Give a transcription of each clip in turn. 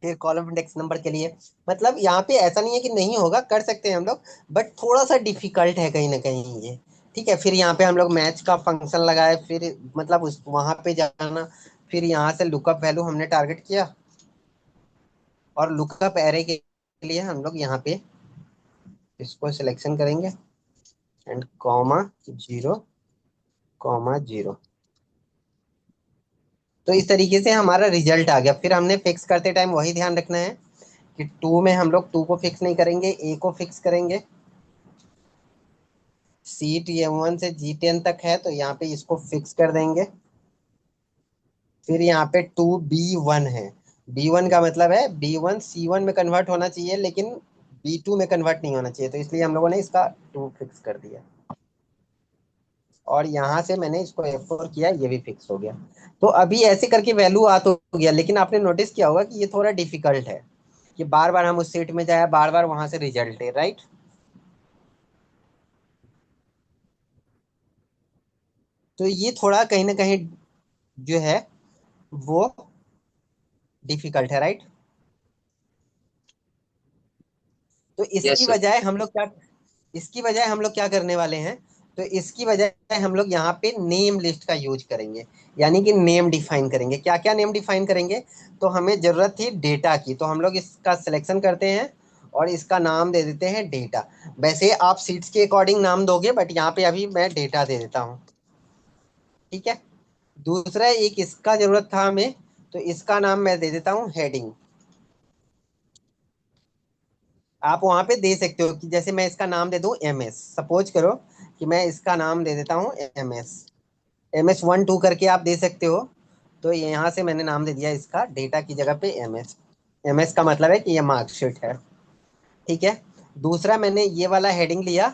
फिर column index number के लिए। मतलब यहाँ पे ऐसा नहीं है कि नहीं होगा, कर सकते हैं हम लोग, बट थोड़ा सा डिफिकल्ट है कहीं ना कहीं ये। ठीक है, फिर यहाँ पे हम लोग मैच का फंक्शन लगाए, फिर मतलब उस वहां पे जाना, फिर यहाँ से लुकअप वैल्यू हमने टारगेट किया, और लुकअप एरे के लिए हम लोग यहाँ पे इसको सिलेक्शन करेंगे, एंड कॉमा 0, 0। तो इस तरीके से हमारा रिजल्ट आ गया। फिर हमने फिक्स करते टाइम वही ध्यान रखना है कि टू में हम लोग टू को फिक्स नहीं करेंगे, ए को फिक्स करेंगे। सीट M1 से G10 तक है, तो यहाँ पे इसको फिक्स कर देंगे। फिर यहाँ पे 2B1 है। B1 का मतलब है B1 C1 में कन्वर्ट होना चाहिए, लेकिन B2 में कन्वर्ट नहीं होना चाहिए, तो इसलिए हम लोगों ने इसका 2 फिक्स कर दिया। और यहाँ से मैंने इसको F4 किया, ये भी फिक्स हो गया। तो अभी ऐसे करके वैल्यू आ तो गया, लेकिन आपने नोटिस किया होगा कि ये थोड़ा डिफिकल्ट है कि बार बार हम उस सीट में जाए, बार बार वहां से रिजल्ट है, राइट। तो ये थोड़ा कहीं ना कहीं जो है वो डिफिकल्ट है, राइट। तो यस सर। इसकी बजाय हम लोग क्या करने वाले हैं, तो इसकी बजाय हम लोग यहाँ पे नेम लिस्ट का यूज करेंगे। यानी कि नेम डिफाइन करेंगे। क्या क्या नेम डिफाइन करेंगे, तो हमें जरूरत थी डेटा की, तो हम लोग इसका सिलेक्शन करते हैं और इसका नाम दे देते हैं डेटा। वैसे आप सीट्स के अकॉर्डिंग नाम दोगे, बट यहाँ पे अभी मैं डेटा दे देता हूँ। ठीक है। दूसरा एक इसका जरूरत था हमें, तो इसका नाम मैं दे देता हूँ हेडिंग। आप वहां पे दे सकते हो कि जैसे मैं इसका नाम दे दूं MS, सपोज करो कि मैं इसका नाम दे देता हूँ MS 1 2 करके आप दे सकते हो। तो यहाँ से मैंने नाम दे दिया इसका डेटा की जगह पे MS का मतलब है कि ये मार्कशीट है। ठीक है। दूसरा मैंने ये वाला हेडिंग लिया,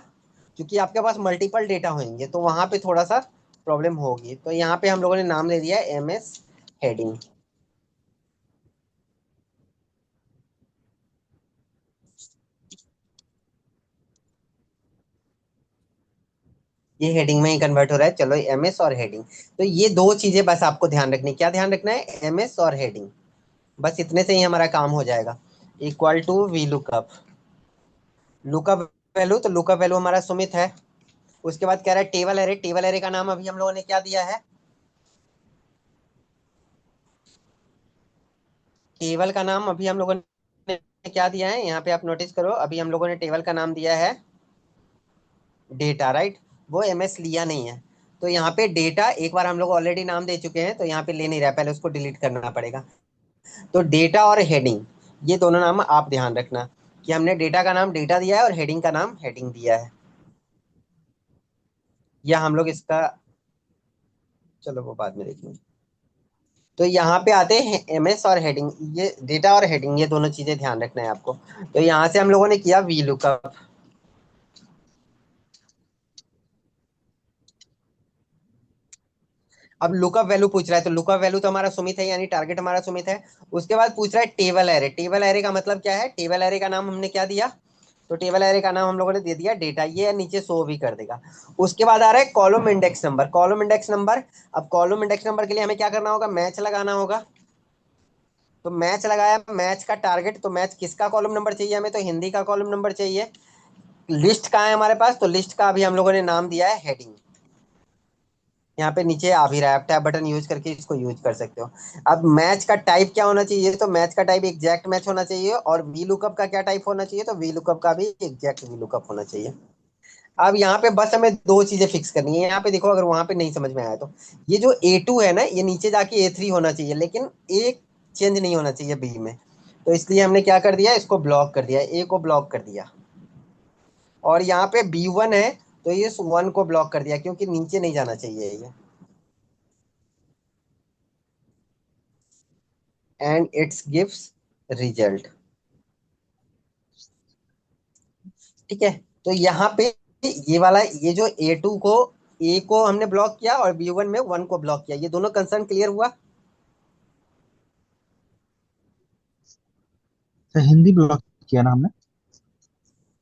क्योंकि आपके पास मल्टीपल डेटा होंगे तो वहां पे थोड़ा सा प्रॉब्लम होगी, तो यहाँ पे हम लोगों ने नाम दे दिया MS हेडिंग। ये हेडिंग में ही कन्वर्ट हो रहा है, चलो MS और हेडिंग। तो ये दो चीजें बस आपको ध्यान रखनी, क्या ध्यान रखना है, MS और हेडिंग। बस इतने से ही हमारा काम हो जाएगा। Equal to V lookup, lookup value, तो लुकअप वैल्यू हमारा सुमित है। उसके बाद कह रहा है टेबल एरे, टेबल एरे का नाम अभी हम लोगों ने क्या दिया है, टेबल का नाम अभी हम लोगों ने क्या दिया है, यहाँ पे आप नोटिस करो, अभी हम लोगों ने टेबल का नाम दिया है डेटा, राइट। वो MS लिया नहीं है, तो यहाँ पे डेटा एक बार हम लोग ऑलरेडी नाम दे चुके हैं, तो यहाँ पे ले नहीं रहा, पहले उसको डिलीट करना पड़ेगा। तो डेटा और हेडिंग, ये दोनों नाम आप ध्यान रखना कि हमने डेटा का नाम डेटा दिया है और हेडिंग का नाम हेडिंग दिया है, या हम लोग इसका, चलो वो बाद में देखेंगे। तो यहाँ पे आते हैं MS और हेडिंग, ये डेटा और हेडिंग, ये दोनों चीजें ध्यान रखना है आपको। तो यहाँ से हम लोगों ने किया वी लुकअप। अब लुकअप वैल्यू पूछ रहा है, तो लुकअप वैल्यू तो हमारा सुमित है, यानी टारगेट हमारा सुमित है। उसके बाद पूछ रहा है टेबल एरे, टेबल एरे का मतलब क्या है, टेबल एरे का नाम हमने क्या दिया, तो टेबल एरे का नाम हम लोगों ने दे दिया डेटा, ये नीचे शो भी कर देगा। उसके बाद आ रहा है column index number, column index number. अब कॉलम इंडेक्स नंबर के लिए हमें क्या करना होगा, मैच लगाना होगा। तो मैच लगाया, मैच का टारगेट, तो मैच किसका कॉलम नंबर चाहिए हमें, तो हिंदी का कॉलम नंबर चाहिए। लिस्ट कहाँ है हमारे पास, तो लिस्ट का अभी हम लोगों ने नाम दिया है हेडिंग। यहाँ पे नीचे आ भी रहा है, आप टैब बटन यूज करके इसको यूज कर सकते हो। अब मैच का टाइप क्या होना चाहिए, तो मैच का टाइप एग्जैक्ट मैच होना चाहिए, और वी लुकअप का क्या टाइप होना चाहिए, तो वी लुकअप का भी एग्जैक्ट वी लुकअप होना चाहिए। अब यहाँ पे बस हमें दो चीजें फिक्स करनी है, यहाँ पे देखो, अगर वहां पे नहीं समझ में आया तो ये जो A2 है ना, ये नीचे जाके A3 होना चाहिए, लेकिन एक चेंज नहीं होना चाहिए B में। तो इसलिए हमने क्या कर दिया, इसको ब्लॉक कर दिया, A को ब्लॉक कर दिया। और यहाँ पे B1 है, तो ये 1 को ब्लॉक कर दिया, क्योंकि नीचे नहीं जाना चाहिए ये। And it's gives result. ठीक है। तो यहाँ पे ये वाला, ये जो A2 को, A को हमने ब्लॉक किया, और B1 में 1 को ब्लॉक किया, ये दोनों कंसर्न क्लियर हुआ। सर हिंदी ब्लॉक किया ना हमने।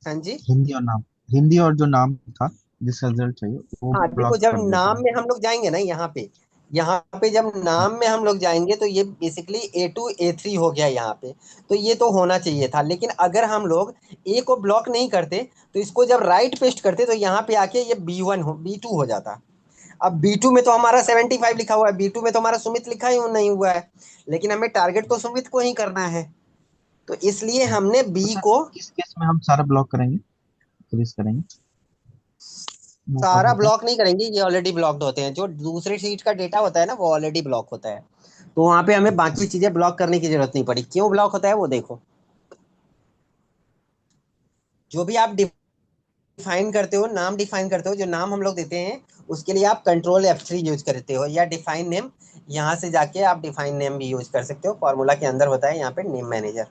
हाँ जी। हिंदी और नाम, हिंदी और जो नाम था जिसका रिजल्ट चाहिए वो हाँ देखो, ब्लॉक जब कर दिया नाम था। में हम लोग जाएंगे ना यहाँ पे, यहाँ पे जब नाम में हम लोग जाएंगे तो ये बेसिकली A2 A3 हो गया यहाँ पे। तो ये तो होना चाहिए था, लेकिन अगर हम लोग ए को ब्लॉक नहीं करते तो इसको जब राइट पेस्ट करते तो यहाँ पे आके ये B2 हो जाता। अब B2 में तो हमारा 75 लिखा हुआ है, B2 में तो हमारा सुमित लिखा ही नहीं हुआ है, लेकिन हमें टारगेट तो सुमित को ही करना है। तो इसलिए हमने तो बी सर को किस केस में हम सारा ब्लॉक करेंगे, पुलिस करेंगे, वो कब सारा होता है? ब्लॉक नहीं करेंगे, ये ऑलरेडी ब्लॉक्ड होते हैं। जो दूसरे सीट का डेटा होता है ना वो ऑलरेडी ब्लॉक होता है। तो वहां पे हमें बाकी चीजें ब्लॉक करने की जरूरत नहीं पड़ी। क्यों ब्लॉक होता है वो देखो। जो भी आप डिफाइन करते हो, नाम डिफाइन करते हो, जो नाम हम लोग देते हैं उसके लिए आप कंट्रोल F3 यूज करते हो, या डिफाइन नेम। यहाँ से जाके आप डिफाइन नेम भी यूज कर सकते हो, फॉर्मूला के अंदर होता है यहाँ पे नेम मैनेजर।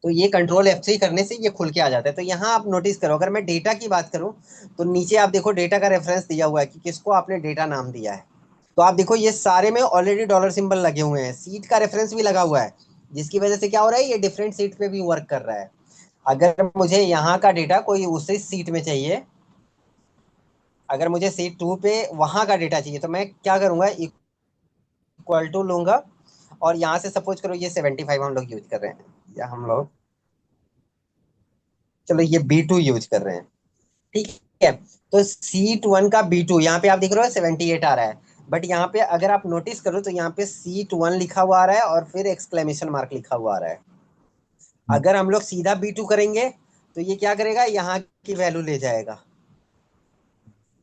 तो ये कंट्रोल F3 करने से ये खुल के आ जाता है। तो यहाँ आप नोटिस करो, अगर मैं डेटा की बात करूँ तो नीचे आप देखो डेटा का रेफरेंस दिया हुआ है कि किसको आपने डेटा नाम दिया है। तो आप देखो ये सारे में ऑलरेडी डॉलर सिंबल लगे हुए हैं, सीट का रेफरेंस भी लगा हुआ है, जिसकी वजह से क्या हो रहा है, ये डिफरेंट सीट पे भी वर्क कर रहा है। अगर मुझे यहाँ का डेटा कोई उसी सीट में चाहिए, अगर मुझे सीट 2 पे वहां का डेटा चाहिए तो मैं क्या करूंगा, इक्वल टू लूंगा। और यहाँ से सपोज करो ये 75 हम लोग यूज कर रहे हैं, या हम लोग चलो ये B2 यूज कर रहे हैं, ठीक है। तो सीट 1 का B2 यहाँ पे आप देख रहे हो 78 आ रहा है। बट यहाँ पे अगर आप नोटिस करो तो यहाँ पे सीट 1 लिखा हुआ आ रहा है और फिर एक्सक्लेमेशन मार्क लिखा हुआ आ रहा है। हम्म, अगर हम लोग सीधा B2 करेंगे तो ये क्या करेगा, यहाँ की वैल्यू ले जाएगा।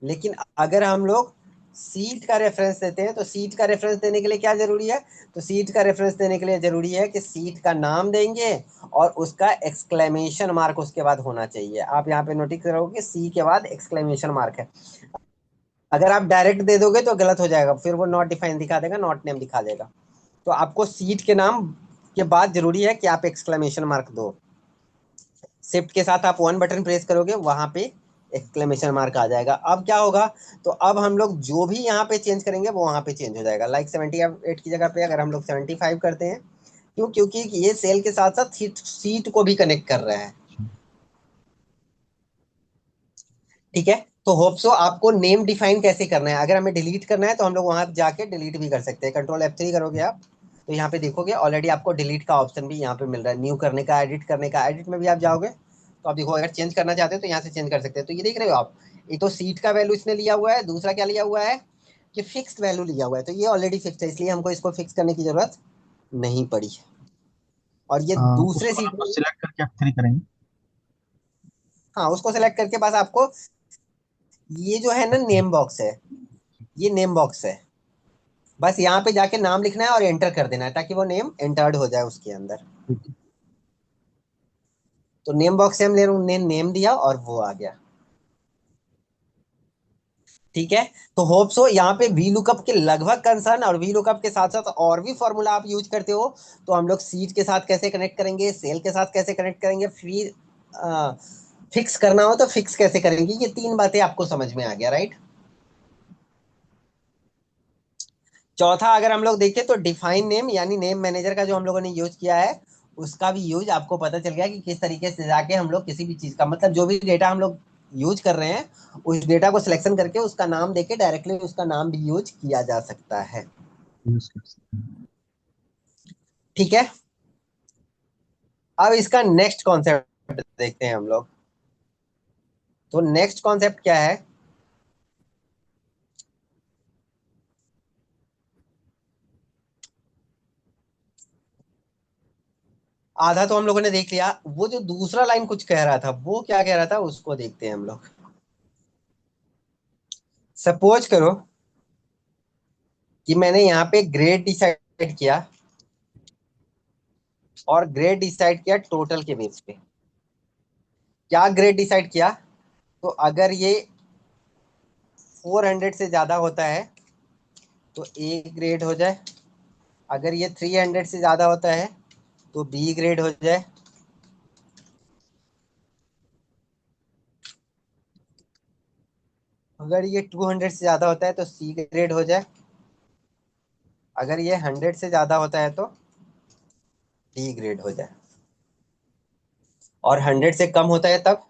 लेकिन अगर हम लोग सीट का रेफरेंस देते हैं तो सीट का रेफरेंस देने के लिए क्या जरूरी है, तो सीट का रेफरेंस देने के लिए जरूरी है कि सीट का नाम देंगे और उसका एक्सक्लेमेशन मार्क उसके बाद होना चाहिए। आप यहाँ पे नोटिस करोगे सी के बाद एक्सक्लेमेशन मार्क है। अगर आप डायरेक्ट दे दोगे तो गलत हो जाएगा, फिर वो नॉट डिफाइन दिखा देगा, नॉट नेम दिखा देगा। तो आपको सीट के नाम के बाद जरूरी है कि आप एक्सक्लेमेशन मार्क दो। शिफ्ट के साथ आप 1 बटन प्रेस करोगे, वहां पे एक्सक्लेमेशन मार्क आ जाएगा। अब क्या होगा, तो अब हम लोग जो भी यहाँ पे चेंज करेंगे वो वहां पे चेंज हो जाएगा। लाइक 78 की जगह पे अगर हम लोग 75 करते हैं, क्यों, क्योंकि ये सेल के साथ साथ सीट को भी कनेक्ट कर रहा है। अच्छा। ठीक है। तो होप सो आपको नेम डिफाइन कैसे करना है, अगर हमें डिलीट करना है तो हम लोग वहां जाके डिलीट भी कर सकते हैं। कंट्रोल F3 करोगे आप तो यहाँ पे देखोगे ऑलरेडी आपको डिलीट का ऑप्शन भी यहाँ पे मिल रहा है, न्यू करने का, एडिट करने का। एडिट में भी आप जाओगे तो आप देखो अगर चेंज करना चाहते हो तो यहाँ से चेंज कर सकते हैं। तो ये देख रहे हो आप, एक तो सीट का वैल्यू इसने लिया हुआ है, दूसरा क्या लिया हुआ है कि फिक्स्ड वैल्यू लिया हुआ है। तो ये ऑलरेडी फिक्स्ड है, इसलिए हमको इसको फिक्स करने की जरूरत नहीं पड़ी। और ये दूसरे उसको सीट वाला को में, सिलेक्ट करके F3 करेंगे। हाँ उसको सेलेक्ट करके बस आपको ये जो है ना F3। नेम बॉक्स है, ये नेम बॉक्स है, बस यहाँ पे जाके नाम लिखना है और एंटर कर देना है ताकि वो नेम एंटर्ड हो जाए उसके अंदर। ठीक है। तो नेम बॉक्स से हम ले ने नेम दिया और वो आ गया। ठीक है। तो होप सो यहाँ पे वी लुकअप के लगभग कंसर्न, और वी लुकअप के साथ साथ और भी फॉर्मूला आप यूज करते हो। तो हम लोग सीट के साथ कैसे कनेक्ट करेंगे, सेल के साथ कैसे कनेक्ट करेंगे, फिर फिक्स करना हो तो फिक्स कैसे करेंगे, ये 3 बातें आपको समझ में आ गया, राइट। चौथा अगर हम लोग देखें तो डिफाइन नेम यानी नेम मैनेजर का जो हम लोगों ने यूज किया है, उसका भी यूज आपको पता चल गया कि किस तरीके से जाके हम लोग किसी भी चीज का मतलब जो भी डेटा हम लोग यूज कर रहे हैं उस डेटा को सिलेक्शन करके उसका नाम देके डायरेक्टली उसका नाम भी यूज किया जा सकता है। यूज कर सकते हैं। ठीक है। अब इसका नेक्स्ट कॉन्सेप्ट देखते हैं हम लोग। तो नेक्स्ट कॉन्सेप्ट क्या है, आधा तो हम लोगों ने देख लिया। वो जो दूसरा लाइन कुछ कह रहा था वो क्या कह रहा था उसको देखते हैं हम लोग। सपोज करो कि मैंने यहाँ पे ग्रेड डिसाइड किया, और ग्रेड डिसाइड किया टोटल के बेस पे। क्या ग्रेड डिसाइड किया, तो अगर ये 400 से ज्यादा होता है तो ए ग्रेड हो जाए, अगर ये 300 से ज्यादा होता है तो बी ग्रेड हो जाए, अगर ये 200 से ज्यादा होता है तो सी ग्रेड हो जाए, अगर ये 100 से ज्यादा होता है तो डी ग्रेड हो जाए, और 100 से कम होता है तब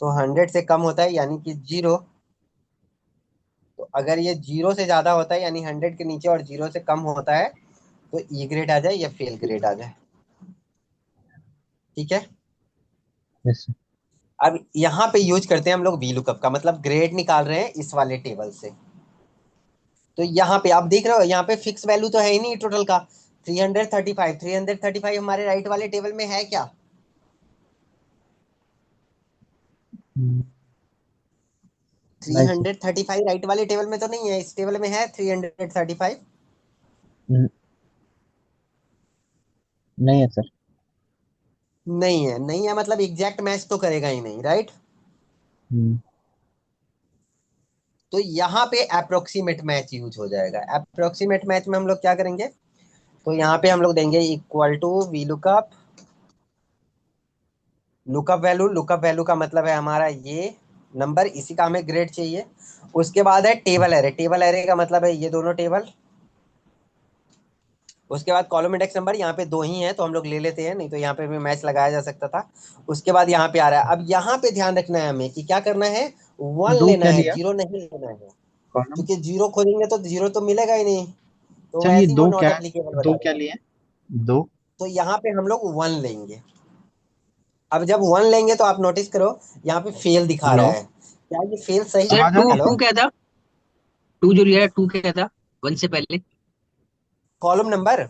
तो 100 से कम होता है यानी कि 0। तो अगर ये 0 से ज्यादा होता है यानी 100 के नीचे और 0 से कम होता है तो ई ग्रेड आ जाए या फेल ग्रेड आ जाए। ठीक है। Yes sir. अब यहाँ पे यूज करते हैं हम लोग वी लुकअप का, मतलब ग्रेड निकाल रहे हैं इस वाले टेबल से। तो यहाँ पे आप देख रहे हो, यहाँ पे फिक्स वैल्यू तो है ही नहीं टोटल का। 335, 335 हमारे राइट वाले टेबल में है क्या? थ्री नहीं sir. Hundred thirty five right वाले टेबल में तो नहीं है, इस टेबल में है 335। हम्म, नहीं है सर। नहीं है, नहीं है मतलब एग्जैक्ट मैच तो करेगा ही नहीं, राइट। हम्म, तो यहाँ पे अप्रोक्सीमेट मैच यूज हो जाएगा। अप्रोक्सीमेट मैच में हम लोग क्या करेंगे, तो यहाँ पे हम लोग देंगे equal to V lookup. Lookup value का मतलब है हमारा ये नंबर, इसी का हमें ग्रेड चाहिए। उसके बाद है टेबल एरे। टेबल एरे का मतलब है ये दोनों टेबल। उसके बाद कॉलम इंडेक्स नंबर, यहाँ पे दो ही है तो हम लोग ले लेते हैं, नहीं तो यहाँ पे भी मैच लगाया जा सकता था। उसके बाद यहाँ पे आ रहा है, अब यहाँ पे ध्यान रखना है हमें कि क्या करना है, 1 दो लेना क्या है, लिया? 0 नहीं लेना है। कॉलम। क्योंकि 0 खोलेंगे तो 0 तो मिलेगा ही नहीं, तो सर ये ऐसे ही वो दो नॉट क्या है? एप्लीकेबल दो बता क्या देगा। लिए? दो। तो यहाँ पे हम लोग 1 लेंगे। अब जब 1 लेंगे तो आप नोटिस करो, यहाँ पे फेल दिखा हेलो। रहा है, क्या ये फेल सही? सर आवाज आ टू रही है? हेलो। टू क्या था? टू जो लिया टू क्या था? वन से पहले? कॉलम नंबर,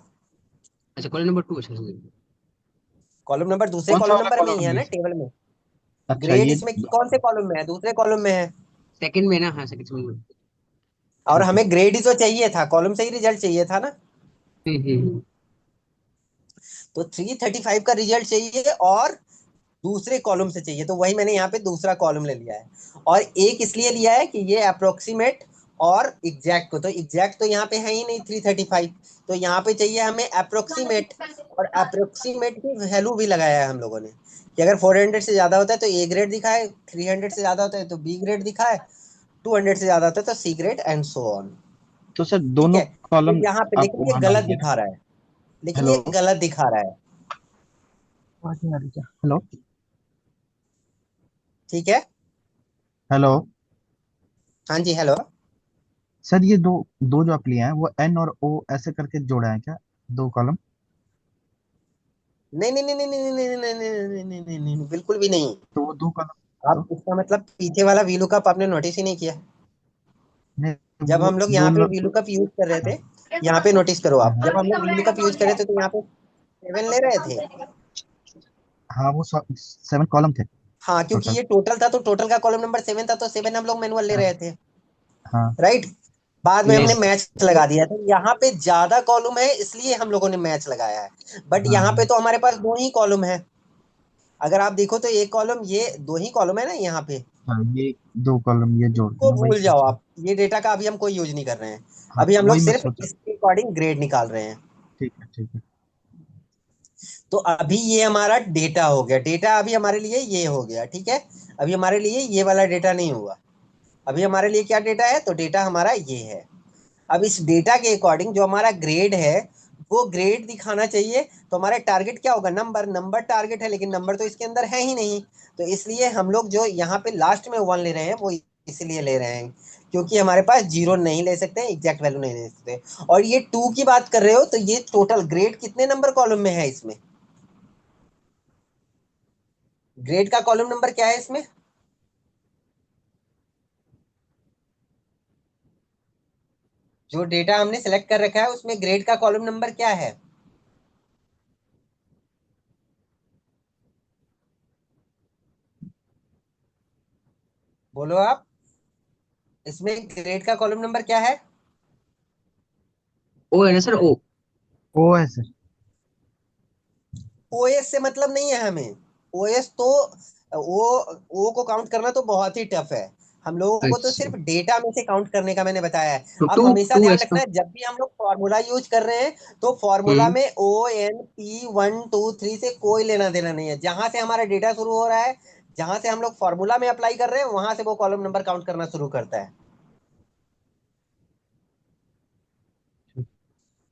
अच्छा कॉलम नंबर टू। अच्छा अच्छा। कॉलम नंबर दूसरे कौन सा कॉलम वाला नंबर में ही कॉलम है लिया ना सर? टेबल में। अच्छा ग्रेड ये इसमें कौन से कॉलम में है, दूसरे कॉलम में है। सेकंड में ना, हाँ सेकंड में। और ठीक है। हमें ग्रेड ही तो चाहिए था, कॉलम से ही रिजल्ट चाहिए था ना। हम्म। तो 335 का रिजल्ट चाहिए और दूसरे कॉलम से चाहिए, तो वही मैंने यहाँ पे दूसरा कॉलम ले लिया है। और एक इसलिए लिया है कि ये अप्रोक्सीमेट और एग्जैक्ट को, तो एग्जैक्ट तो यहाँ पे है ही नहीं 335, तो यहाँ पे चाहिए हमें अप्रोक्सीमेट। और अप्रोक्सीमेट की वैल्यू भी लगाया है हम लोगों ने कि अगर 400 से ज्यादा होता है तो ए ग्रेड दिखाए, 300 से ज्यादा होता है तो बी ग्रेड दिखाए, 200 से ज्यादा होता है तो C grade and so on. तो सर ठीक दोनों है, तो कॉलम यहाँ पे आप लेकिन ये वहां गलत डाल दिए ना? दिखा रहा है, लेकिन हेलो। ये गलत दिखा रहा है। आवाज नहीं आ रही क्या? हेलो। ठीक है। हेलो। हाँ जी, हेलो। सर ये दो दो जो आप लिए हैं वो एन और ओ ऐसे करके जोड़ा है क्या? दो कॉलम। नहीं नहीं नहीं नहीं नहीं नहीं नहीं नहीं नहीं नहीं नहीं नहीं, बिल्कुल भी नहीं। तो वो दो कॉलम। तो आप इसका मतलब पीछे वाला वी लुकअप आपने नोटिस ही नहीं किया। नहीं जब वो हम लोग दो यहाँ पे वी लुकअप यूज कर रहे थे, यहाँ पे नोटिस करो आप, जब हम लोग वी लुकअप यूज कर रहे थे तो यहाँ पे 7 ले रहे थे। हाँ वो 7 कॉलम थे हाँ, क्योंकि टोटल। ये टोटल था तो टोटल का कॉलम नंबर 7 था, तो 7 हम लोग मैनुअल ले हाँ। रहे थे, हाँ। राइट। बाद में हमने यस। मैच लगा दिया था, यहाँ पे ज्यादा कॉलम है इसलिए हम लोगों ने मैच लगाया है, बट हाँ। यहाँ पे हाँ। तो हमारे पास दो ही कॉलम है। अगर आप देखो तो एक कॉलम, ये दो ही कॉलम है ना यहाँ पे। हाँ ये दो कॉलम ये जोड़ को दिया, वही भूल जाओ पूछ रहा हूँ। आप, ये डेटा का अभी हम कोई यूज नहीं कर रहे हैं। हाँ अभी हम लोग वही मैं सिर्फ सोचा। इसके अकॉर्डिंग ग्रेड निकाल रहे हैं। ठीक है ठीक है। तो अभी ये हमारा डेटा हो गया, डेटा अभी हमारे लिए ये हो गया, ठीक है। अभी हमारे लिए ये वाला डेटा नहीं हुआ। अभी हमारे लिए क्या डेटा है, तो डेटा हमारा ये है। अब इस डेटा के अकॉर्डिंग जो हमारा ग्रेड है वो ग्रेड दिखाना चाहिए। तो हमारा टारगेट क्या होगा, नंबर। नंबर टारगेट है लेकिन नंबर तो इसके अंदर है ही नहीं, तो इसलिए हम लोग जो यहाँ पे लास्ट में 1 ले रहे हैं वो इसलिए ले रहे हैं क्योंकि हमारे पास 0 नहीं ले सकते, एग्जैक्ट वैल्यू नहीं ले सकते। और ये 2 की बात कर रहे हो तो ये टोटल ग्रेड कितने नंबर कॉलम में है इसमें, ग्रेड का कॉलम नंबर क्या है इसमें? जो डेटा हमने सेलेक्ट कर रखा है उसमें ग्रेड का कॉलम नंबर क्या है? बोलो आप, इसमें ग्रेड का कॉलम नंबर क्या है? ओ है ना सर, ओ। ओ है सर। ओएस से मतलब नहीं है हमें। ओएस तो वो ओ को काउंट करना तो बहुत ही टफ है, हम लोगों को तो अच्छा सिर्फ डेटा में से काउंट करने का मैंने बताया है। तो आप टू हमेशा टू ध्यान एस तो। रखना है जब भी हम लोग फॉर्मूला यूज कर रहे हैं तो फॉर्मूला हम्म। में ONP1 2 3 से कोई लेना देना नहीं है। जहां से हमारा डेटा शुरू हो रहा है, जहां से हम लोग फॉर्मूला में अप्लाई कर रहे हैं, वहां से वो कॉलम नंबर काउंट करना शुरू करता है।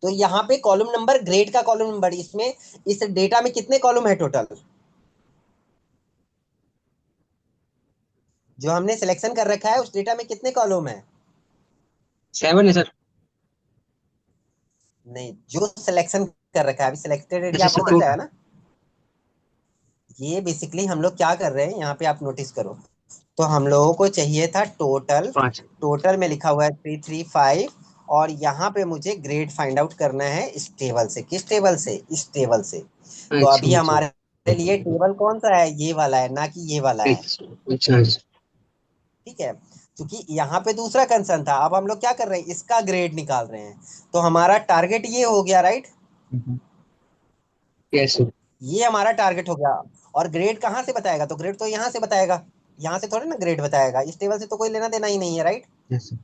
तो यहाँ पे कॉलम नंबर, ग्रेड का कॉलम नंबर, इसमें इस डेटा में कितने कॉलम है टोटल? जो हमने सिलेक्शन कर रखा है उस डेटा में कितने कॉलम है? 7 है सर। नहीं, जो सिलेक्शन कर रखा है, अभी सिलेक्टेड एरिया अच्छा आपको सर, दिख रहा टोटल। है ना? ये बेसिकली हम लोग क्या कर रहे हैं यहाँ पे, आप नोटिस करो। तो हम लोगों को चाहिए था टोटल। 5। टोटल में लिखा हुआ है 335। और यहाँ पे मुझे ग्रेड फाइंड आउट करना है इस टेबल से। किस टेबल से? इस टेबल से। तो अच्छा अभी अच्छा हमारे लिए टेबल कौन सा है? ये वाला है, ना कि ये वाला है। अच्छा अच्छा अच्छा। ठीक है। क्योंकि यहाँ पे दूसरा कंसर्न था, अब हम लोग क्या कर रहे हैं, इसका ग्रेड निकाल रहे हैं। तो हमारा टारगेट ये हो गया, राइट? हम्म, यस सर। ये हमारा टारगेट हो गया। और ग्रेड कहाँ से बताएगा? तो ग्रेड तो यहाँ से बताएगा। यहाँ से थोड़ी ना ग्रेड बताएगा, इस टेबल से तो कोई लेना देना ही नहीं है, राइट? Yes sir.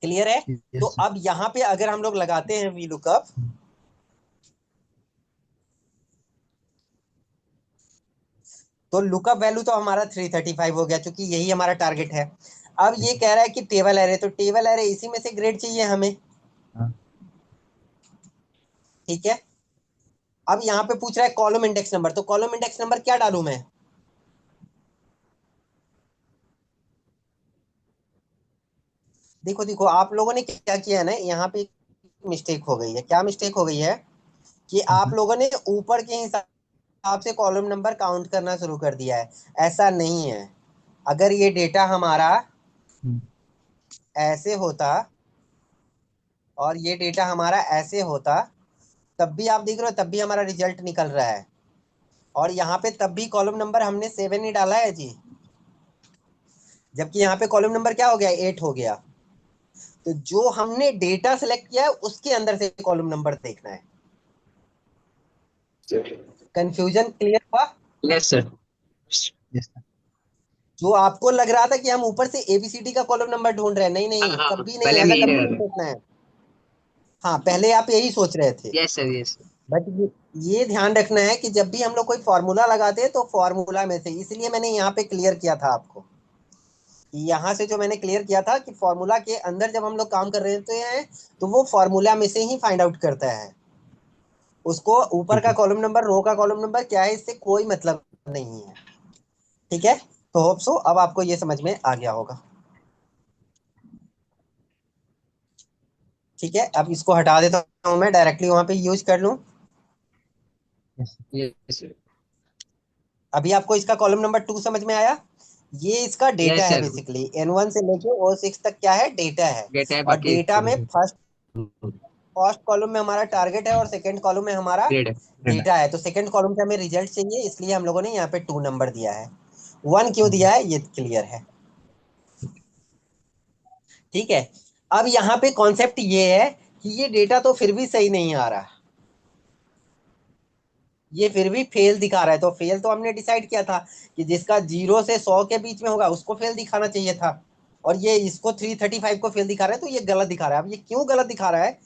क्लियर है? तो यस सर। अब यहाँ पे अगर हम लोग लगाते हैं वी लुकअप, तो लुकअप वैल्यू तो हमारा 335 हो गया, क्योंकि यही हमारा टारगेट है। अब ये कह रहा है कि टेबल एरे, तो टेबल एरे इसी में से ग्रेड चाहिए हमें। हाँ। ठीक है। अब यहाँ पे पूछ रहा है कॉलम इंडेक्स नंबर, तो कॉलम इंडेक्स नंबर क्या डालूं मैं? देखो देखो, आप लोगों ने क्या किया है ना, यहाँ पे मिस्टेक हो गई है। क्या मिस्टेक हो गई है? कि आप हम्म, लोगों ने ऊपर के हिसाब से कॉलम नंबर काउंट करना शुरू कर दिया है। ऐसा नहीं है। अगर ये डेटा हमारा हम्म, ऐसे होता और ये डेटा हमारा ऐसे होता, तब भी आप देख रहे हो, तब भी हमारा रिजल्ट निकल रहा है। और यहाँ पे तब भी कॉलम नंबर हमने 7 ही डाला है जी। जबकि यहाँ पे कॉलम नंबर क्या हो गया? 8 हो गया। तो जो हमने डेटा सेलेक्ट किया है उसके अंदर से कॉलम नंबर देखना है। कंफ्यूजन क्लियर हुआ? Yes sir. Yes sir. जो आपको लग रहा था कि हम ऊपर से एबीसीडी का कॉलम नंबर ढूंढ रहे हैं, नहीं हाँ नहीं, हाँ, कभी नहीं, पहले हम ऐसा यही कभी लगा नहीं रहे। सोचना है। हाँ, पहले आप यही सोच रहे थे। Yes sir yes sir. But ये ध्यान रखना है कि जब भी हम लोग कोई फॉर्मूला लगाते हैं तो फॉर्मूला में से, इसलिए मैंने यहाँ पे क्लियर किया था आपको। यहाँ से जो मैंने क्लियर किया था कि फॉर्मूला के अंदर जब हम लोग काम कर रहे होते हैं, तो वो फॉर्मूला में से ही फाइंड आउट करता है। उसको ऊपर ठीक का है। कॉलम नंबर, रो का कॉलम नंबर क्या है, इससे कोई मतलब नहीं है। ठीक है। तो होप सो अब आपको ये समझ में आ गया होगा। ठीक है, अब इसको हटा देता हूँ, मैं डायरेक्टली वहां पे यूज कर लूँ। Yes sir. Yes sir. अभी आपको इसका कॉलम नंबर 2 समझ में आया? ये इसका डेटा यस है सर। बेसिकली, N1 से लेके O6 तक क्या है? डेटा है। डेटा है, और बाकी डेटा में फर्स्ट कॉलम में हमारा टारगेट है और सेकंड कॉलम में हमारा ग्रेड है। डेटा है। तो सेकंड कॉलम पे हमें रिजल्ट चाहिए, इसलिए हम लोगों ने यहाँ पे 2 नंबर दिया है। 1 क्यों दिया है, ये क्लियर है। ठीक है। अब यहाँ पे कॉन्सेप्ट ये है कि ये डेटा तो फिर भी सही नहीं आ रहा, ये फिर भी फेल दिखा रहा है। तो फेल तो हमने डिसाइड किया था कि जिसका 0 से 100 के बीच में होगा उसको फेल दिखाना चाहिए था। और ये इसको 335 को फेल दिखा रहा है, तो ये गलत दिखा रहा है। अब ये क्यों गलत दिखा रहा है,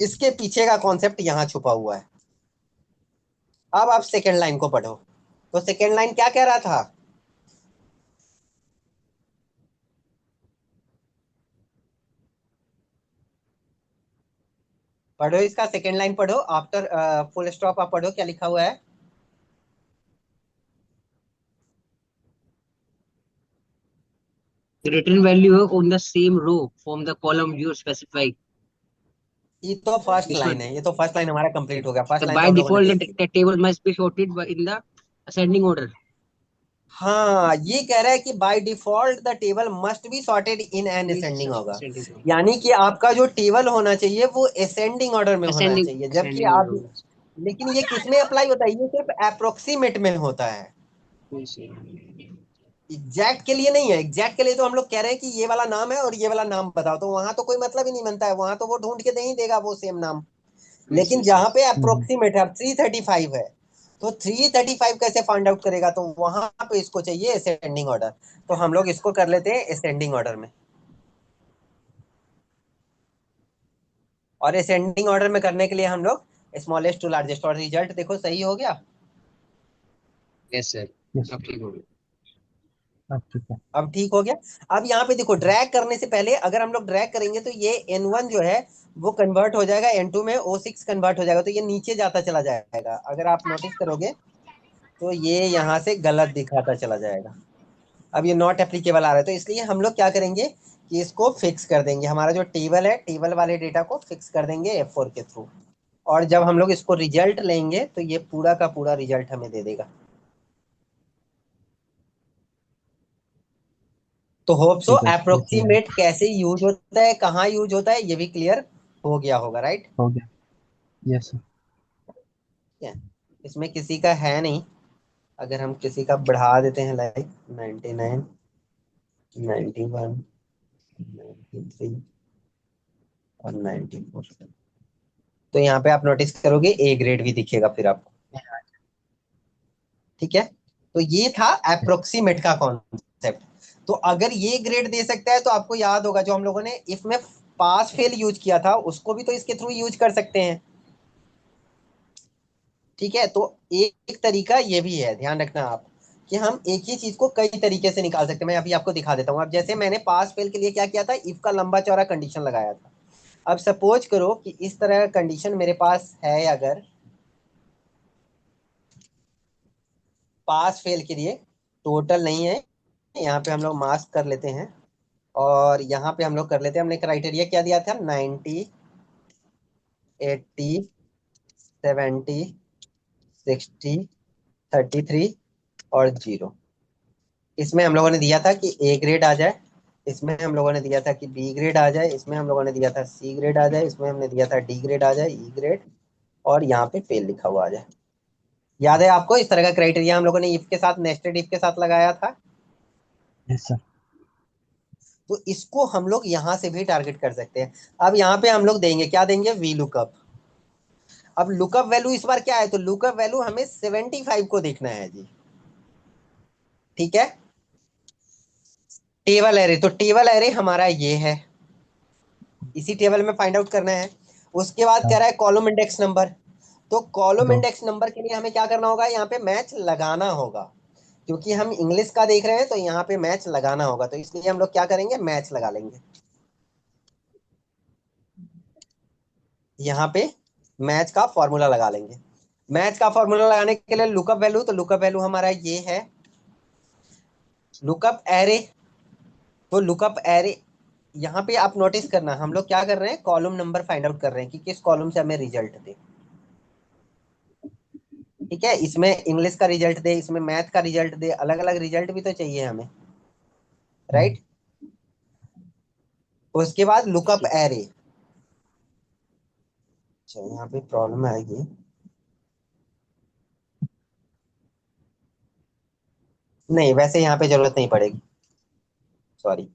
इसके पीछे का कॉन्सेप्ट यहाँ छुपा हुआ है। अब आप सेकेंड लाइन को पढ़ो। तो सेकेंड लाइन क्या कह रहा था? पढ़ो इसका सेकेंड लाइन पढ़ो, आफ्टर फुल स्टॉप आप पढ़ो क्या लिखा हुआ है। The return value on the same row from the column you specify. ये तो फर्स्ट This लाइन one. है, ये तो फर्स्ट लाइन हमारा कंप्लीट हो गया, फर्स्ट So लाइन तो by हम लोगों ने default, देख ली। the table must be sorted in the ascending order. हाँ, ये कह रहा है कि by default the table must be sorted in an Please ascending होगा। ascending order. यानी कि आपका जो टेबल होना चाहिए वो असेंडिंग ऑर्डर में होना चाहिए, जबकि Ascending order. आप, लेकिन ये किस में अप्लाई होता है? ये सिर्फ अप्रोक्सीमेट में होता है, Yes. एग्जैक्ट के लिए नहीं है। एग्जैक्ट के लिए तो हम लोग कह रहे हैं कि ये वाला नाम है और ये वाला नाम बताओ, तो वहां तो कोई मतलब ही नहीं बनता है, वहां तो वो ढूंढ के नहीं देगा वो सेम नाम। Yes, लेकिन yes, जहां yes. पे अप्रोक्सीमेट है, अब 335 है, तो 335 कैसे फाइंड आउट करेगा? तो वहां पे इसको चाहिए असेंडिंग ऑर्डर। तो हम लोग इसको कर लेते हैं असेंडिंग ऑर्डर में। और असेंडिंग ऑर्डर में करने के लिए हम लोग स्मॉलेस्ट टू लार्जेस्ट, और रिजल्ट देखो सही हो गया। Yes, sir. यस। अब ठीक हो गया। अब ठीक है। अब ठीक हो गया। अब यहाँ पे देखो, ड्रैग करने से पहले अगर हम लोग ड्रैग करेंगे तो ये N1 जो है वो कन्वर्ट हो जाएगा N2 में, O6 कन्वर्ट हो जाएगा, तो ये नीचे जाता चला जाएगा। अगर आप नोटिस करोगे तो ये यहाँ से गलत दिखाता चला जाएगा। अब ये नॉट एप्लीकेबल आ रहा है, तो इसलिए हम लोग क्या करेंगे कि इसको फिक्स कर देंगे, हमारा जो टेबल है टेबल वाले डेटा को फिक्स कर देंगे F4 के थ्रू। और जब हम लोग इसको रिजल्ट लेंगे तो ये पूरा का पूरा रिजल्ट हमें दे देगा। तो होप सो ठीक है, ये क्लियर है। अप्रोक्सीमेट कैसे यूज होता है, कहाँ यूज होता है, ये भी क्लियर हो गया होगा, राइट। हो गया। Yes sir. इसमें किसी का है नहीं, अगर हम किसी का बढ़ा देते हैं लाइक 99, 91, 93 और 94, तो यहाँ पे आप नोटिस करोगे ए ग्रेड भी दिखेगा फिर आपको। ठीक है, तो ये था अप्रोक्सीमेट का कॉन्सेप्ट। तो अगर ये ग्रेड दे सकता है तो आपको याद होगा जो हम लोगों ने इफ में पास फेल यूज किया था उसको भी तो इसके थ्रू यूज कर सकते हैं। ठीक है, तो एक तरीका ये भी है, ध्यान रखना आप, कि हम एक ही चीज को कई तरीके से निकाल सकते हैं। मैं अभी आपको दिखा देता हूँ। अब जैसे मैंने पास फेल के लिए क्या किया था, इफ का लंबा चौड़ा कंडीशन लगाया था। अब सपोज करो कि इस तरह का कंडीशन मेरे पास है, अगर पास फेल के लिए टोटल नहीं है, यहाँ पे हम लोग मास्क कर लेते हैं और यहाँ पे हम लोग कर लेते हैं, हमने क्राइटेरिया क्या दिया था, 90, 80, 70, 60, 33 और 0। इसमें हम लोगों ने दिया था कि ए ग्रेड आ जाए, इसमें हम लोगों ने दिया था कि बी ग्रेड आ जाए, इसमें हम लोगों ने दिया था सी ग्रेड आ जाए, इसमें हमने दिया था डी ग्रेड आ जाए, ई ग्रेड, और यहाँ पे फेल लिखा हुआ आ जाए। याद है आपको, इस तरह का क्राइटेरिया हम लोगों ने इफ के साथ, नेस्टेड इफ के साथ लगाया था। Yes sir. तो इसको हम लोग यहाँ से भी टारगेट कर सकते हैं। अब यहाँ पे हम लोग देंगे, क्या देंगे, वी लुकअप। अब लुकअप वैल्यू इस बार क्या है, तो लुकअप वैल्यू हमें 75 को देखना है जी। ठीक है, टेबल एरे, तो टेबल एरे हमारा ये है, इसी टेबल में फाइंड आउट करना है। उसके बाद कह हाँ, रहा है कॉलम इंडेक्स नंबर। तो कॉलम दो। इंडेक्स नंबर के लिए हमें क्या करना होगा, यहाँ पे मैच लगाना होगा। क्योंकि हम इंग्लिश का देख रहे हैं तो यहाँ पे मैच लगाना होगा, तो इसलिए हम लोग क्या करेंगे, मैच लगा लेंगे। यहाँ पे मैच का फॉर्मूला लगा लेंगे। मैच का फॉर्मूला लगाने के लिए लुकअप वैल्यू, तो लुकअप वैल्यू हमारा ये है, लुकअप एरे। तो लुकअप एरे यहाँ पे आप नोटिस करना, हम लोग क्या कर रहे हैं, कॉलम नंबर फाइंड आउट कर रहे हैं कि किस कॉलम से हमें रिजल्ट दे। ठीक है, इसमें इंग्लिश का रिजल्ट दे, इसमें मैथ का रिजल्ट दे, अलग अलग रिजल्ट भी तो चाहिए हमें, हाँ। राइट। उसके बाद लुकअप एरे। अच्छा, यहाँ पे प्रॉब्लम आएगी, नहीं वैसे यहाँ पे जरूरत नहीं पड़ेगी, सॉरी,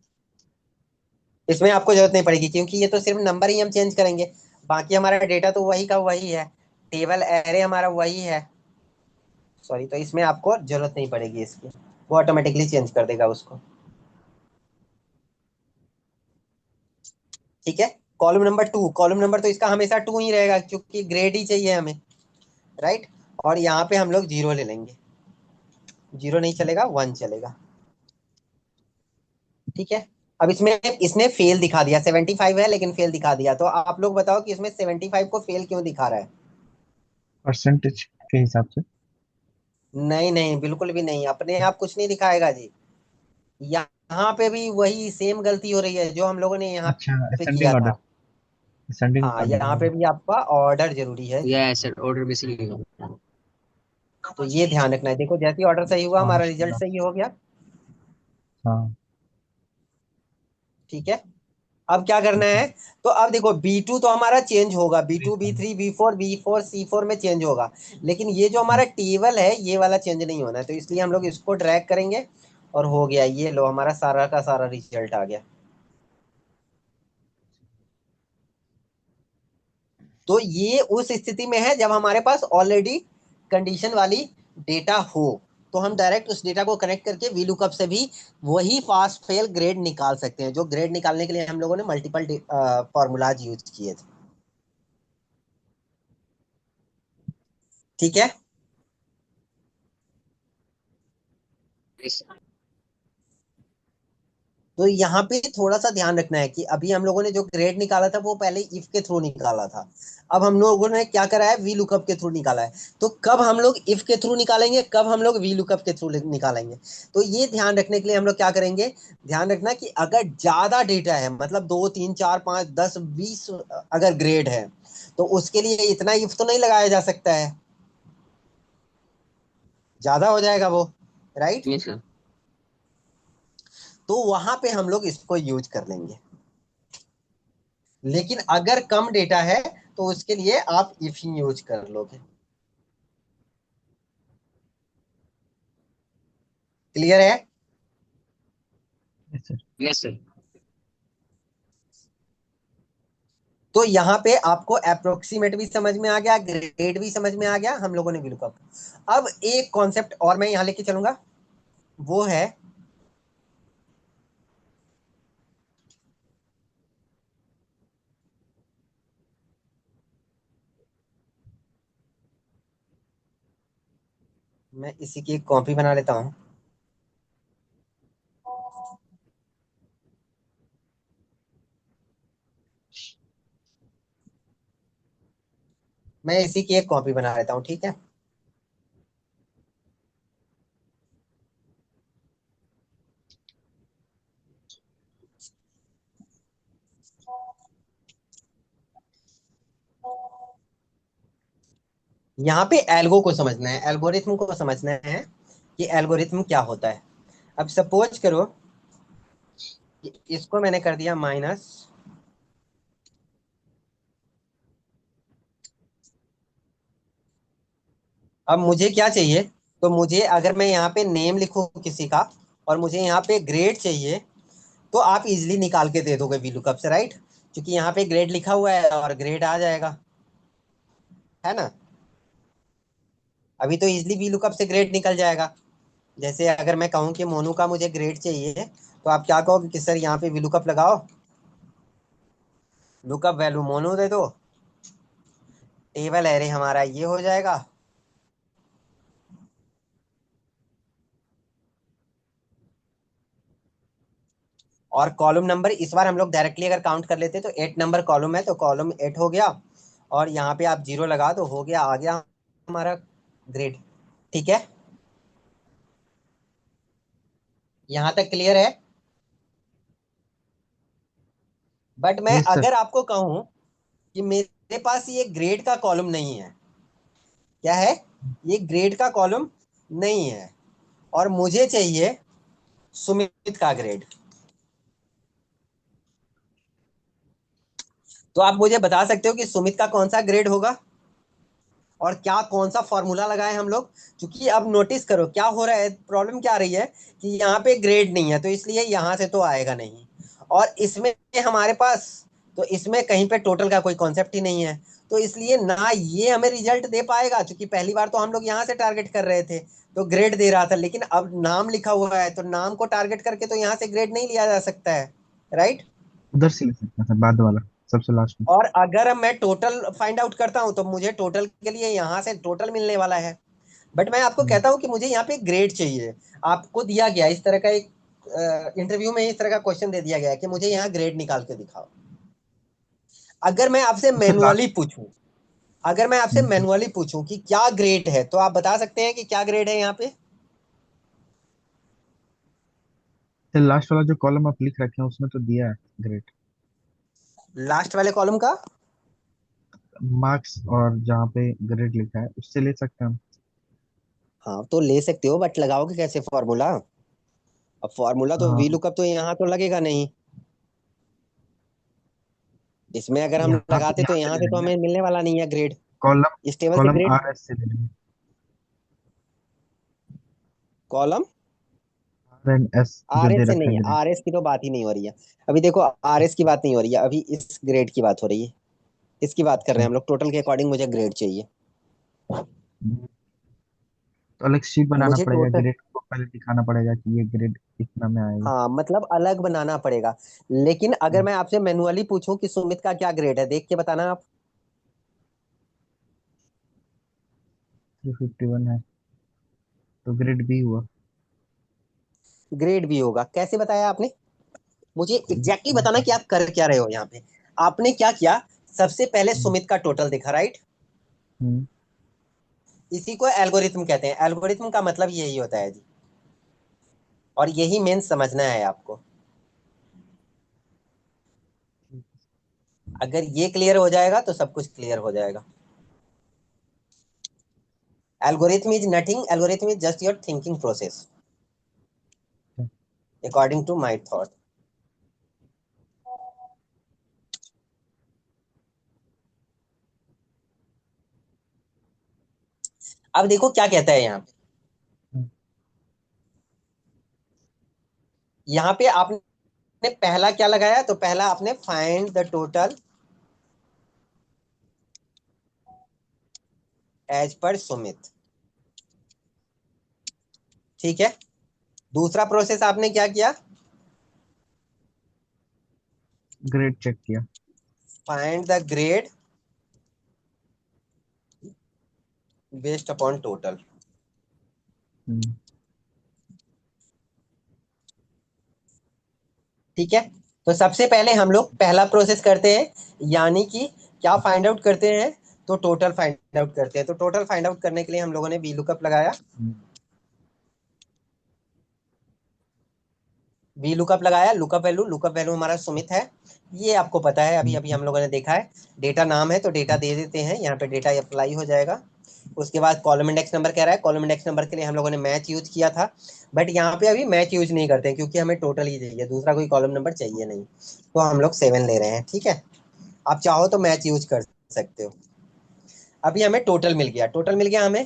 इसमें आपको जरूरत नहीं पड़ेगी क्योंकि ये तो सिर्फ नंबर ही हम चेंज करेंगे, बाकी हमारा डेटा तो वही का वही है, टेबल एरे हमारा वही है। सॉरी, तो इसमें आपको जरूरत नहीं पड़ेगी इसकी, वो ऑटोमेटिकली चेंज कर देगा उसको। ठीक है, कॉलम नंबर 2, कॉलम नंबर तो इसका हमेशा 2 ही रहेगा क्योंकि ग्रेड ही चाहिए हमें, राइट। और यहाँ पे हम लोग 0 ले लेंगे, 0 नहीं चलेगा, 1 चलेगा। ठीक है, अब इसमें इसने फेल दिखा दिया, 75 है लेकिन फेल दिखा दिया, तो आप लोग बताओ कि इसमें 75 को फेल क्यों दिखा रहा है। परसेंटेज के हिसाब से। नहीं नहीं, बिल्कुल भी नहीं, अपने आप कुछ नहीं दिखाएगा जी। यहाँ पे भी वही सेम गलती हो रही है जो हम लोगों ने यहाँ अच्छा, पे किया असेंडिंग ऑर्डर। था। असेंडिंग हाँ, ऑर्डर यहाँ पे होगा। भी आपका ऑर्डर जरूरी है, या ऐसे ऑर्डर बेसिकली तो ये ध्यान रखना है। देखो जैसे ही ऑर्डर सही हुआ हमारा रिजल्ट माशाल्लाह। सही हो गया। हाँ। ठीक है, अब क्या करना ठीक है। है, तो अब देखो B2 तो हमारा चेंज होगा, B2, बिल्कुल। B3, B4, C4 में चेंज होगा, लेकिन ये जो हाँ। हमारा टेबल है ये वाला चेंज नहीं होना है, तो इसलिए हम लोग इसको ड्रैग करेंगे और हो गया, ये लो हमारा सारा का सारा रिजल्ट आ गया। तो ये उस स्थिति में है जब हमारे पास ऑलरेडी कंडीशन वाली डेटा हो, तो हम डायरेक्ट उस डेटा को कनेक्ट करके वीलुकअप से भी वही पास फेल ग्रेड निकाल सकते हैं, जो ग्रेड निकालने के लिए हम लोगों ने मल्टीपल फॉर्मूलाज यूज किए थे। ठीक है, तो यहाँ पे थोड़ा सा ध्यान रखना है कि अभी हम लोगों ने जो ग्रेड निकाला था वो पहले इफ के थ्रू निकाला था। अब हम लोगों ने क्या करा है, वी लुकअप के थ्रू निकाला है। तो कब हम लोग इफ के थ्रू निकालेंगे, कब हम लोग वी लुकअप के थ्रू निकालेंगे। तो ये ध्यान रखने के लिए हम लोग क्या करेंगे, ध्यान रखना कि अगर ज्यादा डेटा है, मतलब 2 3 4 5 10 20 अगर ग्रेड है, तो उसके लिए इतना इफ तो नहीं लगाया जा सकता है, ज्यादा हो जाएगा वो, राइट। Yes, sir. तो वहां पे हम लोग इसको यूज कर लेंगे। लेकिन अगर कम डेटा है तो उसके लिए आप इफ ही यूज कर लोगे। क्लियर है। Yes sir. Yes, sir. तो यहाँ पे आपको अप्रोक्सीमेट भी समझ में आ गया, ग्रेड भी समझ में आ गया, हम लोगों ने VLOOKUP। अब एक कॉन्सेप्ट और मैं यहाँ लेके चलूंगा, वो है मैं इसी की एक कॉपी बना लेता हूँ। मैं इसी की एक कॉपी बना लेता हूँ, ठीक है। यहाँ पे एल्गो को समझना है, एल्गोरिथम को समझना है कि एल्गोरिथम क्या होता है। अब सपोज करो कि इसको मैंने कर दिया माइनस, अब मुझे क्या चाहिए, तो मुझे अगर मैं यहाँ पे नेम लिखूं किसी का और मुझे यहाँ पे ग्रेड चाहिए, तो आप इजिली निकाल के दे दोगे VLOOKUP से, राइट। क्योंकि यहाँ पे ग्रेड लिखा हुआ है और ग्रेड आ जाएगा, है ना। अभी तो इजिली VLOOKUP से ग्रेड निकल जाएगा। जैसे अगर मैं कहूँ कि मोनू का मुझे ग्रेड चाहिए, तो आप क्या कहोगे कि सर यहाँ पे VLOOKUP लगाओ, लुकअप वैल्यू मोनू दे दो, टेबल एरे हमारा ये हो जाएगा, और कॉलम नंबर इस बार हम लोग डायरेक्टली अगर काउंट कर लेते तो 8 नंबर कॉलम है, तो कॉलम 8 हो गया, और यहाँ पे आप 0 लगा दो, हो गया, आ गया हमारा ग्रेड। ठीक है, यहाँ तक क्लियर है। बट मैं यस सर। अगर आपको कहूँ कि मेरे पास ये ग्रेड का कॉलम नहीं है, क्या है, ये ग्रेड का कॉलम नहीं है, और मुझे चाहिए सुमित का ग्रेड, तो आप मुझे बता सकते हो कि सुमित का कौन सा ग्रेड होगा और क्या कौन सा फॉर्मूला लगाए हम लोग। क्योंकि अब नोटिस करो क्या हो रहा है, प्रॉब्लम क्या आ रही है कि यहाँ पे ग्रेड नहीं है, तो इसलिए यहाँ से तो आएगा नहीं, और इसमें हमारे पास, तो इसमें कहीं पे टोटल का कोई कॉन्सेप्ट ही नहीं है, तो इसलिए ना ये हमें रिजल्ट दे पाएगा, क्योंकि पहली बार तो हम लोग यहाँ से टारगेट कर रहे थे तो ग्रेड दे रहा था, लेकिन अब नाम लिखा हुआ है तो नाम को टारगेट करके तो यहाँ से ग्रेड नहीं लिया जा सकता है, राइट। उधर से ले सकता था बाद वाला, सबसे लास्ट में। और अगर मैं टोटल फाइंड आउट करता हूं तो मुझे टोटल के लिए यहाँ से टोटल मिलने वाला है। बट मैं आपको हम्म। कहता हूं कि मुझे यहाँ पे ग्रेड चाहिए। आपको दिया गया इस तरह का एक इंटरव्यू में इस तरह का क्वेश्चन दे दिया गया है कि मुझे यहाँ ग्रेड निकाल के दिखाओ। अगर मैं आपसे सबसे मैनुअली लास्ट। पूछूं, अगर मैं आपसे मैनुअली पूछूं कि क्या ग्रेड है, तो आप बता सकते हैं कि क्या ग्रेड है यहाँ पे। लास्ट वाला जो कॉलम आप लिख रखे हैं उसमें तो दिया है ग्रेड। लास्ट वाले कॉलम का, मार्क्स और जहाँ पे ग्रेड लिखा है उससे ले सकते हैं हम। हाँ तो ले सकते हो, बट लगाओगे कैसे फॉर्मूला। अब फॉर्मूला तो वी हाँ, लुकअप तो यहाँ तो लगेगा नहीं, इसमें अगर हम लगाते तो यहाँ से यहाँ ले से तो लेंगे। हमें मिलने वाला नहीं है ग्रेड, कॉलम इस टेबल से कॉलम ग्रेड। आर एस से ले लेंगे। कॉलम आर एन एस जो आर एस दे से रखा नहीं है है, ग्रेड। आर एस की तो बात ही नहीं हो रही है। अभी देखो, आर एस की बात नहीं हो रही है, अभी इस ग्रेड की बात हो रही है, इसकी बात कर रहे अच्छा। हैं हम लोग, टोटल के अकॉर्डिंग मुझे ग्रेड चाहिए। तो अलग शीट बनाना मुझे पड़ेगा, टोटल, ग्रेड को पहले दिखाना पड़ेगा कि ये ग्रेड इतना में आएगा। हाँ मतलब अलग बनाना पड़ेगा। लेकिन अगर मैं आपसे मैनुअली पूछूं कि सुमित का क्या ग्रेड है, देख के बताना आप। 351 है तो ग्रेड बी हुआ। ग्रेड भी होगा, कैसे बताया आपने। मुझे एग्जैक्टली बताना कि आप कर क्या रहे हो यहाँ पे। आपने क्या किया, सबसे पहले हम्म, सुमित का टोटल देखा, राइट। हम्म, इसी को एल्गोरिथम कहते हैं, एल्गोरिथम का मतलब यही होता है जी, और यही मेन समझना है आपको। अगर ये क्लियर हो जाएगा तो सब कुछ क्लियर हो जाएगा। Algorithm is nothing, algorithm is just your thinking process according to my thought. अब देखो क्या कहता है यहाँ पे। हम्म, यहाँ पे आपने पहला क्या लगाया, तो पहला आपने find the total as per Sumit, ठीक है। दूसरा प्रोसेस आपने क्या किया, ग्रेड चेक किया। Find the grade based upon total. Hmm, ठीक है, तो सबसे पहले हम लोग पहला प्रोसेस करते हैं, यानी कि क्या फाइंड आउट करते हैं, तो टोटल फाइंड आउट करते हैं। तो टोटल फाइंड आउट करने के लिए हम लोगों ने वी लुकअप लगाया, हम्म, वी लुकअप लगाया, लुकअप वैल्यू हमारा सुमित है, ये आपको पता है, अभी अभी हम लोगों ने देखा है। डेटा नाम है तो डेटा दे देते हैं, यहाँ पे डेटा अप्लाई हो जाएगा। उसके बाद कॉलम इंडेक्स नंबर कह रहा है, कॉलम इंडेक्स नंबर के लिए हम लोगों ने मैच यूज किया था, बट यहाँ पे अभी मैच यूज नहीं करते हैं क्योंकि हमें टोटल ही चाहिए, दूसरा कोई कॉलम नंबर चाहिए नहीं, तो हम लोग 7 ले रहे हैं, ठीक है। आप चाहो तो मैच यूज कर सकते हो। अभी हमें टोटल मिल गया, टोटल मिल गया हमें।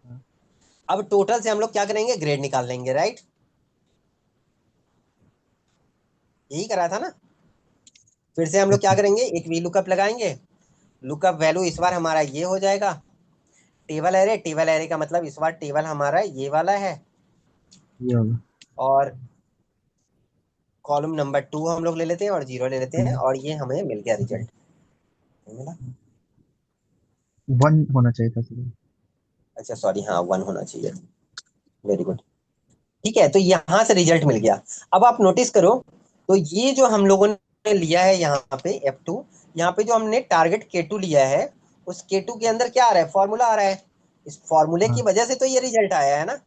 हाँ, अब टोटल से हम लोग क्या करेंगे, ग्रेड निकाल लेंगे, राइट। यही करा था ना। फिर से हम लोग yes, क्या sir, करेंगे, एक वी लुकअप लगाएंगे, लुकअप वैल्यू इस बार हमारा ये हो जाएगा, टेबल एरे, टेबल एरे का मतलब इस बार टेबल हमारा ये वाला है, ये होगा। और कॉलम नंबर 2 हम लोग ले लेते हैं और 0 ले लेते हैं, हम्म, और ये हमें मिल गया रिजल्ट, मिला। 1 होना चाहिए था सर। अच्छा सॉरी, हाँ 1 होना चाहिए, वेरी गुड। ठीक है, तो यहाँ से रिजल्ट मिल गया। अब आप नोटिस करो, तो ये जो हम लोगों ने लिया है यहाँ पे F2, यहाँ पे जो हमने टारगेट K2 लिया है, उस K2 के अंदर क्या आ रहा है, फॉर्मूला आ रहा है, इस फॉर्मूले की हाँ, वजह से तो ये रिजल्ट आया है ना।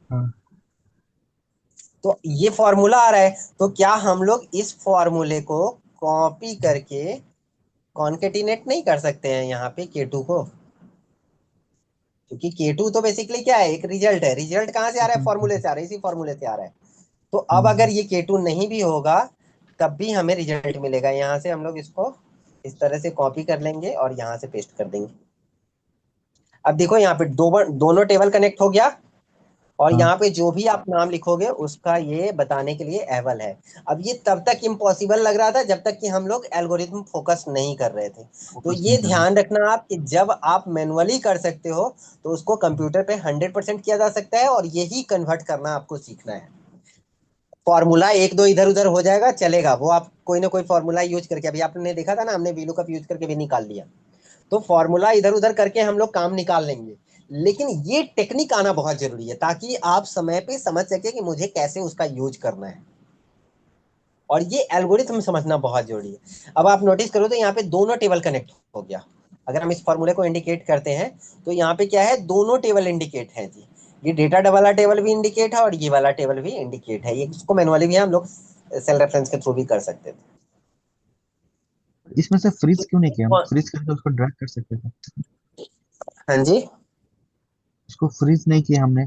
हाँ, तो ये फॉर्मूला आ रहा है, तो क्या हम लोग इस फॉर्मूले को कॉपी करके कॉन्केटिनेट नहीं कर सकते हैं यहाँ पे K2 को, क्योंकि K2 तो बेसिकली क्या है, एक रिजल्ट है, रिजल्ट कहाँ से आ रहा है, फॉर्मूले से आ रहा है, इसी फॉर्मूले से आ रहा है। तो अब अगर हम्म, ये K2 नहीं भी होगा तब भी हमें रिजल्ट मिलेगा, यहाँ से हम लोग इसको इस तरह से कॉपी कर लेंगे और यहाँ से पेस्ट कर देंगे। अब देखो यहाँ पे दोनों टेबल कनेक्ट हो गया, और हाँ, यहाँ पे जो भी आप नाम लिखोगे उसका ये बताने के लिए एवल है। अब ये तब तक इम्पॉसिबल लग रहा था जब तक कि हम लोग एल्गोरिथम फोकस नहीं कर रहे थे। तो फोकस ये नहीं करना। ध्यान रखना आप कि जब आप मैनुअली कर सकते हो तो उसको कंप्यूटर पे 100% किया जा सकता है, और यही कन्वर्ट करना आपको सीखना है। फॉर्मूला एक दो इधर उधर हो जाएगा चलेगा, वो आप कोई ना कोई फॉर्मूला यूज करके, अभी आपने देखा था ना, हमने वीलुकअप यूज करके भी निकाल लिया। तो फॉर्मूला इधर उधर करके हम लोग काम निकाल लेंगे, लेकिन ये टेक्निक आना बहुत जरूरी है ताकि आप समय पे समझ सके कि मुझे कैसे उसका यूज करना है, और ये एल्गोरिथम समझना बहुत जरूरी है। अब आप नोटिस करो तो यहाँ पे दोनों टेबल कनेक्ट हो गया। अगर हम इस फॉर्मूले को इंडिकेट करते हैं तो यहाँ पे क्या है, दोनों टेबल इंडिकेट है जी। ये डेटा वाला टेबल भी इंडिकेट है और ये वाला टेबल भी इंडिकेट है, ये इसको मैनुअली भी हम लोग सेल रेफरेंस के थ्रू भी कर सकते थे। इसमें से फ्रीज क्यों नहीं किया, हम फ्रीज करके उसको ड्रैग कर सकते थे। हाँ जी, इसको फ्रीज नहीं किया हमने,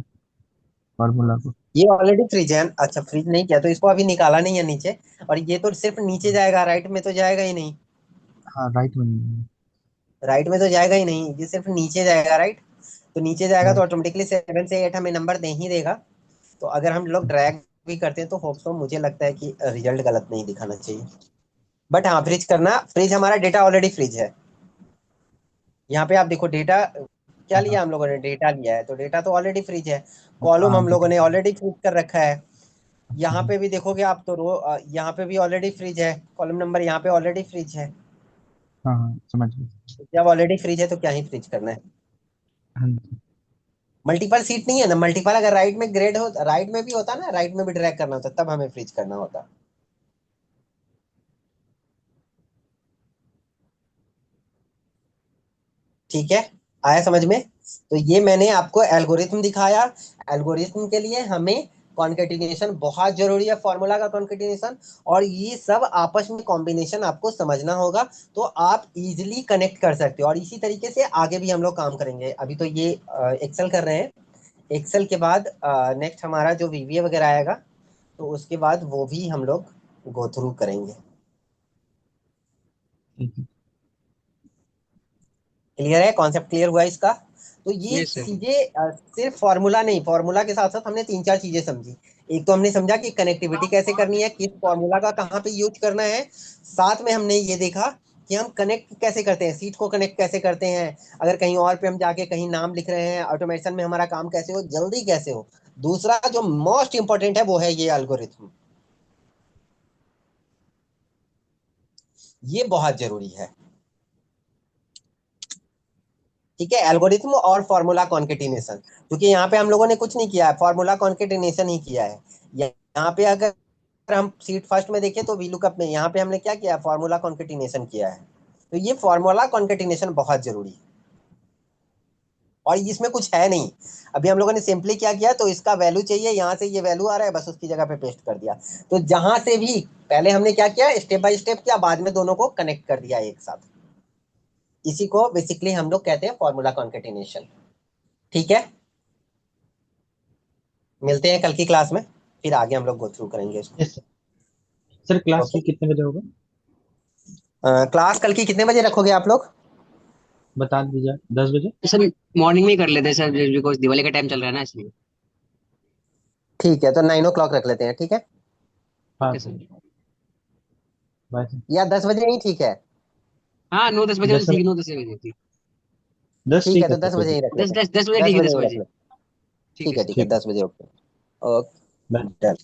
फार्मूला को। ये ऑलरेडी फ्रीज है, अच्छा फ्रीज नहीं किया तो इसको अभी निकाला नहीं है नीचे, और ये तो सिर्फ नीचे जाएगा, राइट में तो जाएगा ही नहीं। हाँ, राइट में नहीं राइट में तो जाएगा ही नहीं, ये सिर्फ नीचे जाएगा, राइट। तो नीचे जाएगा तो है। ऑटोमेटिकली 7 से 8 हमें नंबर दे ही देगा। तो अगर हम लोग ड्रैग भी करते हैं तो होप्स तो मुझे लगता है कि रिजल्ट गलत नहीं दिखाना चाहिए। बट हाँ, फ्रीज करना, फ्रीज हमारा डेटा ऑलरेडी फ्रीज है। यहाँ पे आप देखो डेटा क्या हाँ, लिया हम लोगों ने, डेटा लिया है, तो डेटा तो ऑलरेडी फ्रीज है। कॉलम हाँ, हम लोगों डेटा। ने ऑलरेडी फ्रीज कर रखा है। यहाँ हम्म, पे भी देखोगे आप तो यहाँ पे भी ऑलरेडी फ्रीज है, कॉलम नंबर यहाँ पे ऑलरेडी फ्रीज है। हाँ, हाँ, समझ गए। तो जब ऑलरेडी फ्रीज है तो क्या ही फ्रीज करना है। हाँ जी। मल्टीपल सीट नहीं है ना, मल्टीपल अगर राइट में ग्रेड हो, राइट में भी होता ना, राइट में भी ड्रैग करना होता तब हमें फ्रीज करना होता। ठीक है, आया समझ में? तो ये मैंने आपको एल्गोरिथम दिखाया। एल्गोरिथम के लिए हमें कॉन्केटिनेशन बहुत जरूरी है, फॉर्मूला का कॉन्केटिनेशन, और ये सब आपस में कॉम्बिनेशन आपको समझना होगा, तो आप इजीली कनेक्ट कर सकते हो। और इसी तरीके से आगे भी हम लोग काम करेंगे। अभी तो ये एक्सेल कर रहे हैं, एक्सेल के बाद नेक्स्ट हमारा जो वीवीए वगैरह आएगा, तो उसके बाद वो भी हम लोग गो थ्रू करेंगे। ठीक है। क्लियर है? कॉन्सेप्ट क्लियर हुआ इसका? तो ये यस सर। चीजें सिर्फ फॉर्मूला नहीं, फॉर्मूला के साथ साथ हमने तीन चार चीजें समझी। एक तो हमने समझा कि कनेक्टिविटी कैसे करनी है, किस फॉर्मूला का कहाँ पे यूज करना है। साथ में हमने ये देखा कि हम कनेक्ट कैसे करते हैं, सीट को कनेक्ट कैसे करते हैं, अगर कहीं और पे हम जाके कहीं नाम लिख रहे हैं, ऑटोमेशन में हमारा काम कैसे हो, जल्दी कैसे हो। दूसरा जो मोस्ट इंपॉर्टेंट है वो है ये एल्गोरिथम, ये बहुत जरूरी है। ठीक है, एल्गोरिथम और फॉर्मूला कॉन्केटिनेशन, क्योंकि यहाँ पे हम लोगों ने कुछ नहीं किया है, फॉर्मूला कॉन्केटिनेशन ही किया है। यहाँ पे अगर हम सीट फर्स्ट में देखें तो वीलुकअप में यहाँ पे हमने क्या किया, फॉर्मूला कॉन्केटिनेशन किया है। तो ये फॉर्मूला कॉन्केटिनेशन बहुत जरूरी है, और इसमें कुछ है नहीं। अभी हम लोगों ने सिंपली क्या किया, तो इसका वैल्यू चाहिए, यहाँ से ये वैल्यू आ रहा है, बस उसकी जगह पे पेस्ट कर दिया। तो जहां से भी पहले हमने क्या किया, स्टेप बाय स्टेप किया, बाद में दोनों को कनेक्ट कर दिया एक साथ। इसी को बेसिकली हम लोग कहते हैं फॉर्मूला कॉन्केटिनेशन। ठीक है, मिलते हैं कल की क्लास में, फिर आगे हम लोग गो थ्रू करेंगे इसको। यस सर, क्लास ओके, की कितने बजे होगा? क्लास कल की कितने बजे रखोगे आप लोग? बता दीजिए, 10 बजे। सर मॉर्निंग में ही कर लेते हैं सर, बिकॉज दिवाली का टाइम चल रहा है ना, इसलिए। ठीक है, तो 9 o'clock रख लेते हैं, ठीक है? हाँ okay sir. Sir. Bye sir. या 10 बजे ही ठीक है? हाँ 9-10 बजे तो 10 ठीक, 9-10 बजे ठीक। 10 ठीक है, ठीक तो है सर, दस कोई बजे ही दिक्कत रख दस लेते हैं। दस दस बजे दस ठीक है, बजे दस ही रख बजे लेते हैं। ठीक है ठीक है, सर। ठीक है, ठीक है। 10 बजे, ओके। Okay, bye. डन।